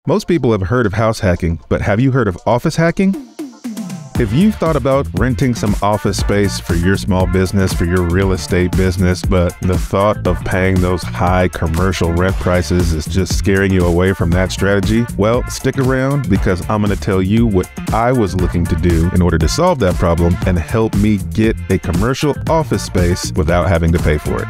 Most people have heard of house hacking, but have you heard of office hacking? If you've thought about renting some office space for your small business, for your real estate business, but the thought of paying those high commercial rent prices is just scaring you away from that strategy, well, stick around because I'm going to tell you what I was looking to do in order to solve that problem and help me get a commercial office space without having to pay for it.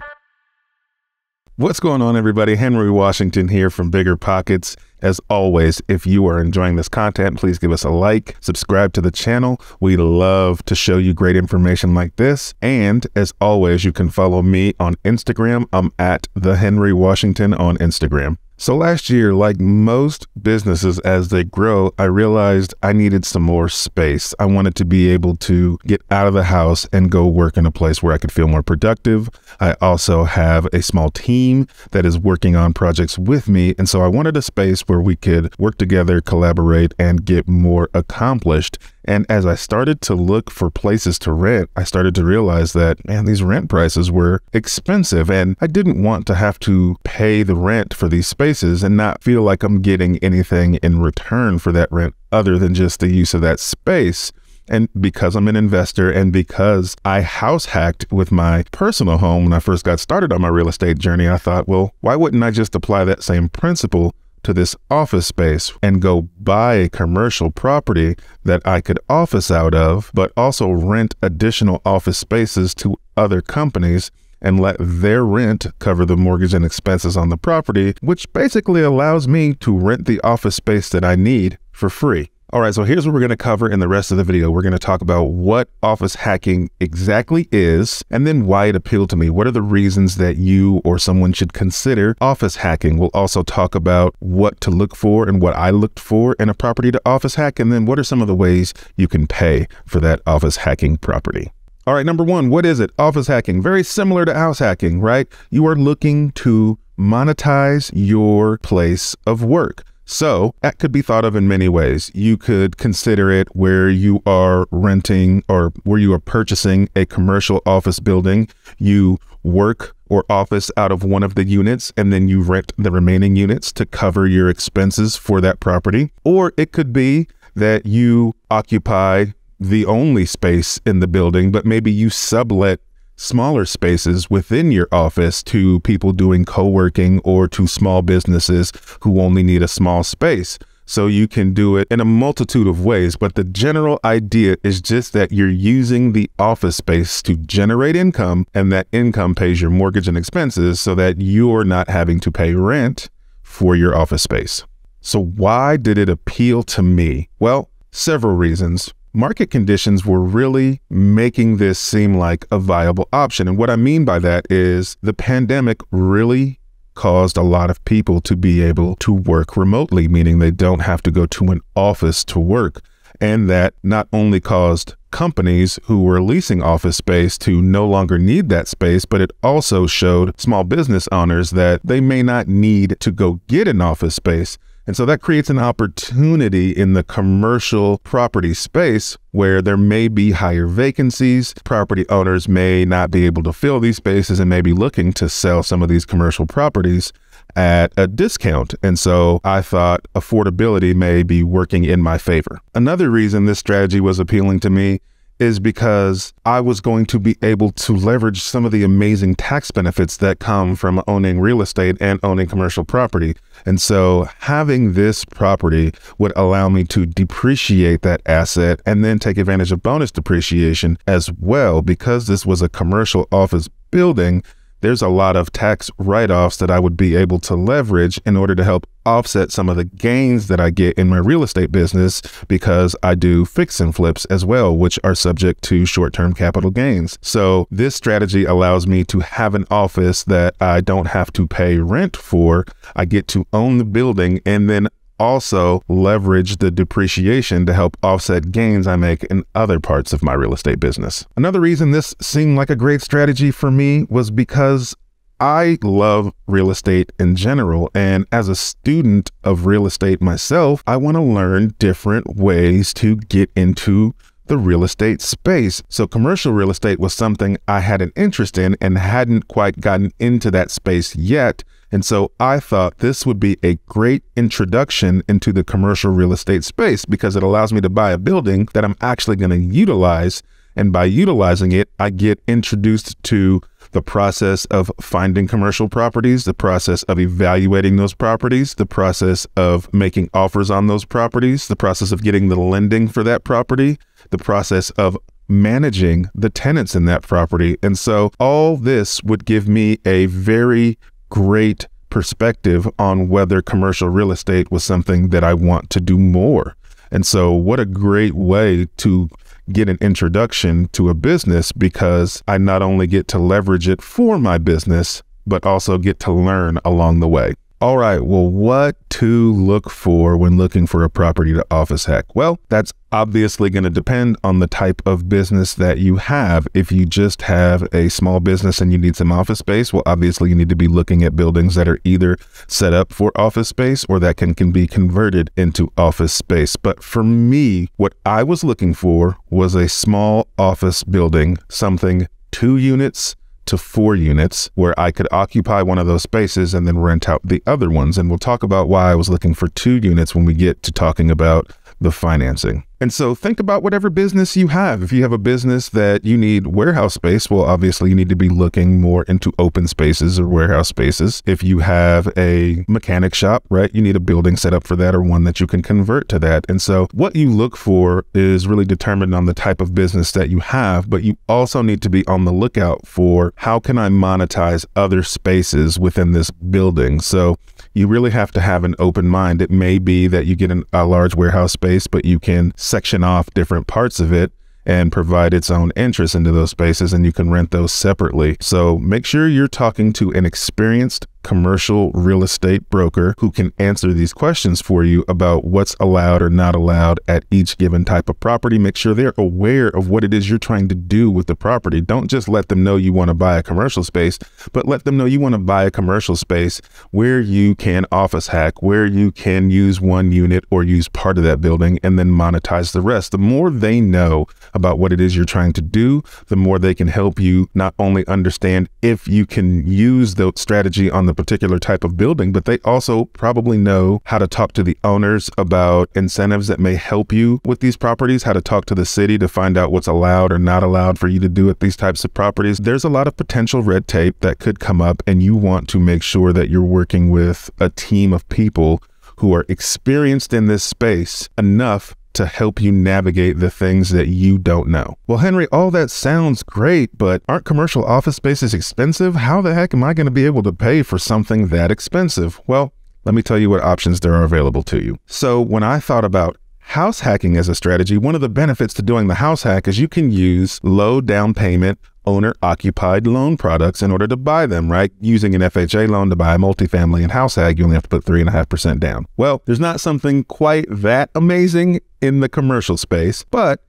What's going on, everybody? Henry Washington here from Bigger Pockets. As always, if you are enjoying this content, please give us a like, subscribe to the channel. We love to show you great information like this. And as always, you can follow me on Instagram. I'm at the Henry Washington on Instagram. So last year, like most businesses as they grow, I realized I needed some more space. I wanted to be able to get out of the house and go work in a place where I could feel more productive. I also have a small team that is working on projects with me. And so I wanted a space where we could work together, collaborate, and get more accomplished. And as I started to look for places to rent, I started to realize that, man, these rent prices were expensive and I didn't want to have to pay the rent for these spaces and not feel like I'm getting anything in return for that rent other than just the use of that space. And because I'm an investor and because I house hacked with my personal home when I first got started on my real estate journey, I thought, well, why wouldn't I just apply that same principle to this office space and go buy a commercial property that I could office out of, but also rent additional office spaces to other companies and let their rent cover the mortgage and expenses on the property, which basically allows me to rent the office space that I need for free. All right, so here's what we're going to cover in the rest of the video. We're going to talk about what office hacking exactly is, and then why it appealed to me. What are the reasons that you or someone should consider office hacking? We'll also talk about what to look for and what I looked for in a property to office hack, and then what are some of the ways you can pay for that office hacking property. All right, number one, what is it? Office hacking, very similar to house hacking, right? You are looking to monetize your place of work. So that could be thought of in many ways. You could consider it where you are renting or where you are purchasing a commercial office building. You work or office out of one of the units and then you rent the remaining units to cover your expenses for that property. Or it could be that you occupy the only space in the building, but maybe you sublet smaller spaces within your office to people doing co-working or to small businesses who only need a small space. So you can do it in a multitude of ways, but the general idea is just that you're using the office space to generate income, and that income pays your mortgage and expenses so that you're not having to pay rent for your office space. So why did it appeal to me? Well, several reasons. Market conditions were really making this seem like a viable option. And what I mean by that is the pandemic really caused a lot of people to be able to work remotely, meaning they don't have to go to an office to work. And that not only caused companies who were leasing office space to no longer need that space, but it also showed small business owners that they may not need to go get an office space. And so that creates an opportunity in the commercial property space where there may be higher vacancies. Property owners may not be able to fill these spaces and may be looking to sell some of these commercial properties at a discount. And so I thought affordability may be working in my favor. Another reason this strategy was appealing to me is because I was going to be able to leverage some of the amazing tax benefits that come from owning real estate and owning commercial property. And so having this property would allow me to depreciate that asset and then take advantage of bonus depreciation as well. Because this was a commercial office building, there's a lot of tax write-offs that I would be able to leverage in order to help offset some of the gains that I get in my real estate business, because I do fix and flips as well, which are subject to short-term capital gains. So this strategy allows me to have an office that I don't have to pay rent for. I get to own the building and then also leverage the depreciation to help offset gains I make in other parts of my real estate business. Another reason this seemed like a great strategy for me was because I love real estate in general. And as a student of real estate myself, I want to learn different ways to get into the real estate space. So commercial real estate was something I had an interest in and hadn't quite gotten into that space yet. And so I thought this would be a great introduction into the commercial real estate space because it allows me to buy a building that I'm actually going to utilize. And by utilizing it, I get introduced to the process of finding commercial properties, the process of evaluating those properties, the process of making offers on those properties, the process of getting the lending for that property, the process of managing the tenants in that property. And so all this would give me a very great perspective on whether commercial real estate was something that I want to do more. And so what a great way to get an introduction to a business, because I not only get to leverage it for my business, but also get to learn along the way. All right, well, what to look for when looking for a property to office hack? Well, that's obviously going to depend on the type of business that you have. If you just have a small business and you need some office space, well, obviously you need to be looking at buildings that are either set up for office space or that can be converted into office space. But for me, what I was looking for was a small office building, something 2 units to 4 units, where I could occupy one of those spaces and then rent out the other ones. And we'll talk about why I was looking for 2 units when we get to talking about the financing. And so think about whatever business you have. If you have a business that you need warehouse space, well, obviously you need to be looking more into open spaces or warehouse spaces. If you have a mechanic shop, right, you need a building set up for that or one that you can convert to that. And so what you look for is really determined on the type of business that you have, but you also need to be on the lookout for how can I monetize other spaces within this building. So you really have to have an open mind. It may be that you get a large warehouse space, but you can section off different parts of it and provide its own interest into those spaces, and you can rent those separately. So make sure you're talking to an experienced commercial real estate broker who can answer these questions for you about what's allowed or not allowed at each given type of property. Make sure they're aware of what it is you're trying to do with the property. Don't just let them know you want to buy a commercial space, but let them know you want to buy a commercial space where you can office hack, where you can use 1 unit or use part of that building and then monetize the rest. The more they know about what it is you're trying to do, the more they can help you not only understand if you can use the strategy on the particular type of building, but they also probably know how to talk to the owners about incentives that may help you with these properties, how to talk to the city to find out what's allowed or not allowed for you to do at these types of properties. There's a lot of potential red tape that could come up, and you want to make sure that you're working with a team of people who are experienced in this space enough to help you navigate the things that you don't know. Well, Henry, all that sounds great, but aren't commercial office spaces expensive? How the heck am I going to be able to pay for something that expensive? Well, let me tell you what options there are available to you. So when I thought about house hacking as a strategy, one of the benefits to doing the house hack is you can use low down payment owner-occupied loan products in order to buy them, right? Using an FHA loan to buy a multifamily and house hack, you only have to put 3.5% down. Well, there's not something quite that amazing in the commercial space, but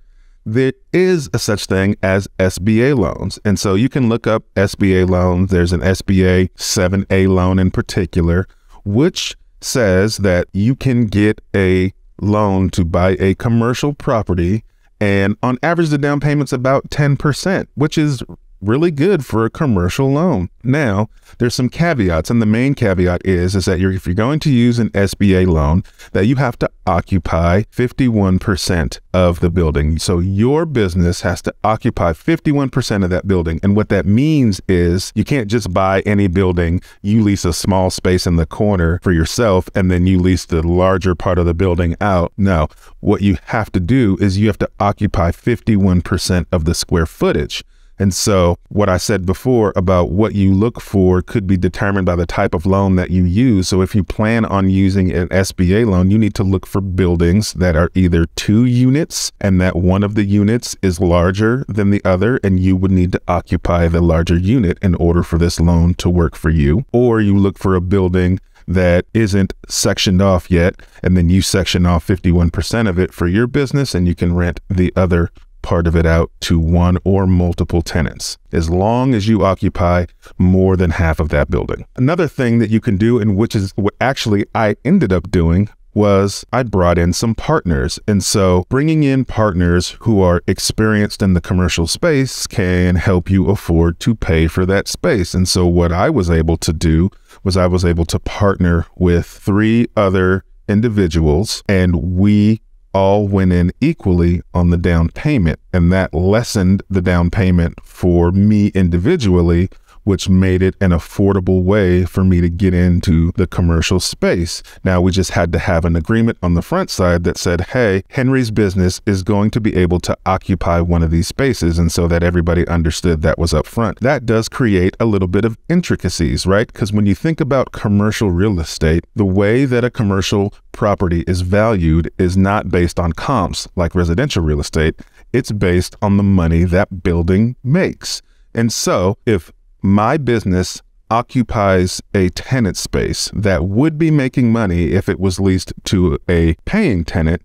there is a such thing as SBA loans. And so you can look up SBA loans. There's an SBA 7A loan in particular, which says that you can get a loan to buy a commercial property, and on average, the down payment's about 10%, which is really good for a commercial loan. Now, there's some caveats, and the main caveat is that if you're going to use an SBA loan, that you have to occupy 51% of the building. So your business has to occupy 51% of that building. And what that means is you can't just buy any building, you lease a small space in the corner for yourself, and then you lease the larger part of the building out. No, what you have to do is you have to occupy 51% of the square footage. And so what I said before about what you look for could be determined by the type of loan that you use. So if you plan on using an SBA loan, you need to look for buildings that are either 2 units and that one of the units is larger than the other, and you would need to occupy the larger unit in order for this loan to work for you. Or you look for a building that isn't sectioned off yet, and then you section off 51% of it for your business, and you can rent the other part of it out to one or multiple tenants, as long as you occupy more than half of that building. Another thing that you can do, and which is what actually I ended up doing, was I brought in some partners. And so bringing in partners who are experienced in the commercial space can help you afford to pay for that space. And so what I was able to do was I was able to partner with 3 other individuals, and we all went in equally on the down payment. And that lessened the down payment for me individually, which made it an affordable way for me to get into the commercial space. Now, we just had to have an agreement on the front side that said, hey, Henry's business is going to be able to occupy one of these spaces, and so that everybody understood that was up front. That does create a little bit of intricacies, right? Because when you think about commercial real estate, the way that a commercial property is valued is not based on comps like residential real estate. It's based on the money that building makes. And so if my business occupies a tenant space that would be making money if it was leased to a paying tenant,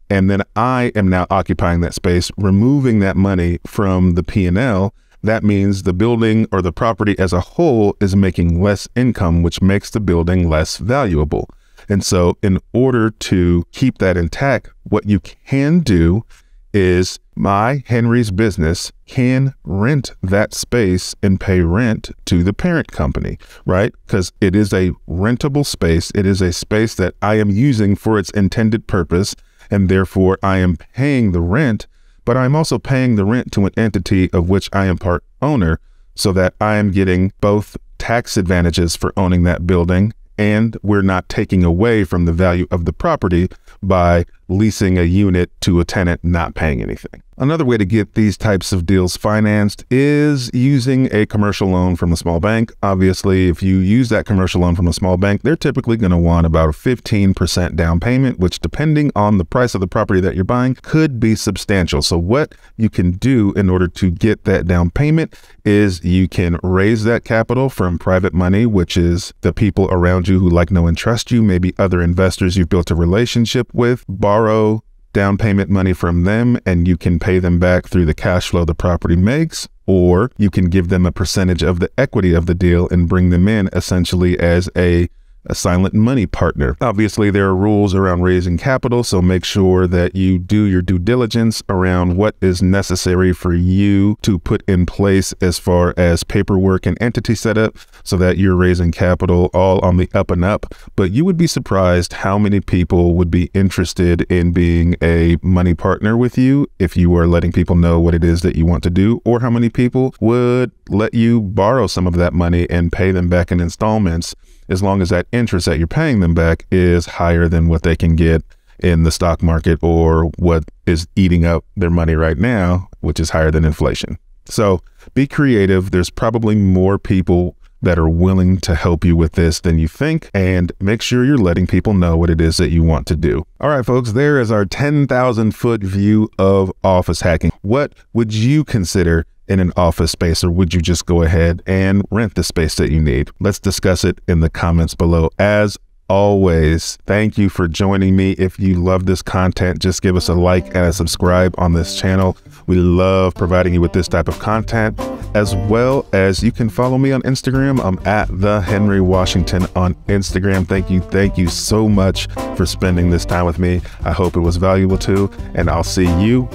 and then I am now occupying that space, removing that money from the P&L, that means the building or the property as a whole is making less income, which makes the building less valuable. And so in order to keep that intact, what you can do is Henry's business can rent that space and pay rent to the parent company, right? Because it is a rentable space. It is a space that I am using for its intended purpose, and therefore I am paying the rent, but I'm also paying the rent to an entity of which I am part owner, so that I am getting both tax advantages for owning that building, and we're not taking away from the value of the property by leasing a unit to a tenant not paying anything. Another way to get these types of deals financed is using a commercial loan from a small bank. Obviously, if you use that commercial loan from a small bank, they're typically going to want about a 15% down payment, which depending on the price of the property that you're buying could be substantial. So what you can do in order to get that down payment is you can raise that capital from private money, which is the people around you who like, know, and trust you, maybe other investors you've built a relationship with, borrow down payment money from them, and you can pay them back through the cash flow the property makes, or you can give them a percentage of the equity of the deal and bring them in essentially as a silent money partner. Obviously, there are rules around raising capital, so make sure that you do your due diligence around what is necessary for you to put in place as far as paperwork and entity setup, so that you're raising capital all on the up and up. But you would be surprised how many people would be interested in being a money partner with you if you are letting people know what it is that you want to do, or how many people would let you borrow some of that money and pay them back in installments, as long as that interest that you're paying them back is higher than what they can get in the stock market or what is eating up their money right now, which is higher than inflation. So be creative. There's probably more people that are willing to help you with this than you think, and make sure you're letting people know what it is that you want to do. All right, folks, there is our 10,000-foot view of office hacking. What would you consider in an office space, or would you just go ahead and rent the space that you need? Let's discuss it in the comments below. As always, thank you for joining me. If you love this content, just give us a like and a subscribe on this channel. We love providing you with this type of content, as well as you can follow me on Instagram. I'm at the Henry Washington on Instagram. Thank you so much for spending this time with me. I hope it was valuable too, and I'll see you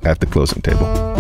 at the closing table.